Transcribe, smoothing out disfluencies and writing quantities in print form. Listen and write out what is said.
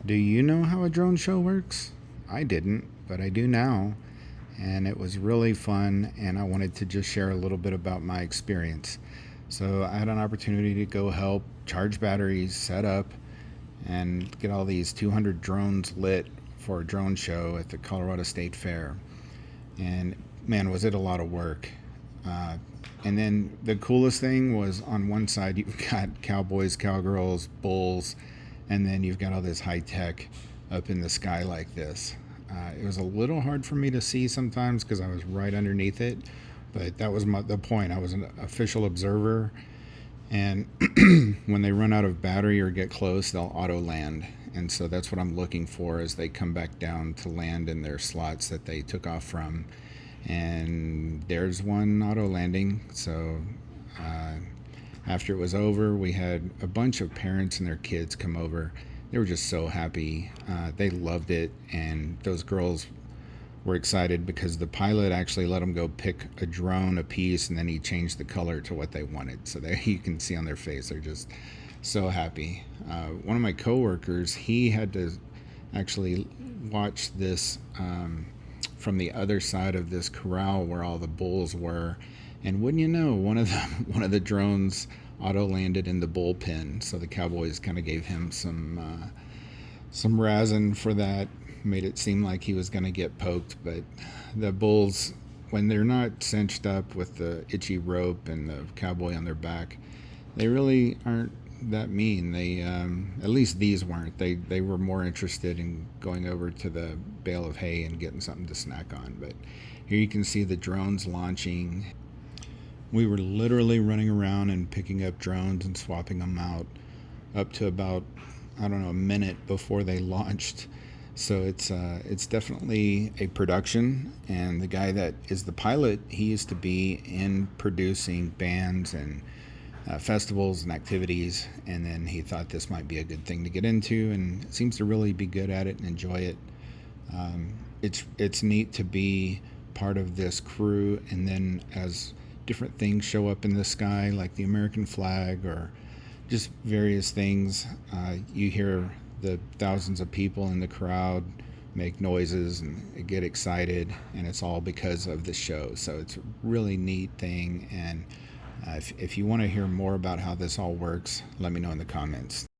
Do you know how a drone show works? I didn't, but I do now. And it was really fun, and I wanted to just share a little bit about my experience. So, I had an opportunity to go help charge batteries, set up, and get all these 200 drones lit for a drone show at the Colorado State Fair. And man, was it a lot of work. Uh, and then the coolest thing was on one side, you've got cowboys, cowgirls, bulls, and then you've got all this high tech up in the sky like this. It was a little hard for me to see sometimes because I was right underneath it, but that was the point. I was an official observer, and when they run out of battery or get close, they'll auto land. And so that's what I'm looking for as they come back down to land in their slots that they took off from. And there's one auto landing. So uh, after it was over, we had a bunch of parents and their kids come over. They were just so happy. They loved it. And those girls were excited because the pilot actually let them go pick a drone a piece, and then he changed the color to what they wanted. So there you can see on their face, they're just so happy. One of my coworkers, he had to actually watch this from the other side of this corral where all the bulls were, and wouldn't you know, one of the drones auto landed in the bullpen. So the Cowboys kind of gave him some razzing for that, made it seem like he was going to get poked. But the bulls, when they're not cinched up with the itchy rope and the cowboy on their back, they really aren't that mean. They at least these weren't. They were more interested in going over to the bale of hay and getting something to snack on. But here you can see the drones launching. We were literally running around and picking up drones and swapping them out up to about, I don't know, a minute before they launched. So it's definitely a production, and the guy that is the pilot, he used to be in producing bands and festivals and activities, and then he thought this might be a good thing to get into, and seems to really be good at it and enjoy it. It's neat to be part of this crew, and then as different things show up in the sky, like the American flag or just various things, you hear the thousands of people in the crowd make noises and get excited, and it's all because of the show. So it's a really neat thing, and if you want to hear more about how this all works, let me know in the comments.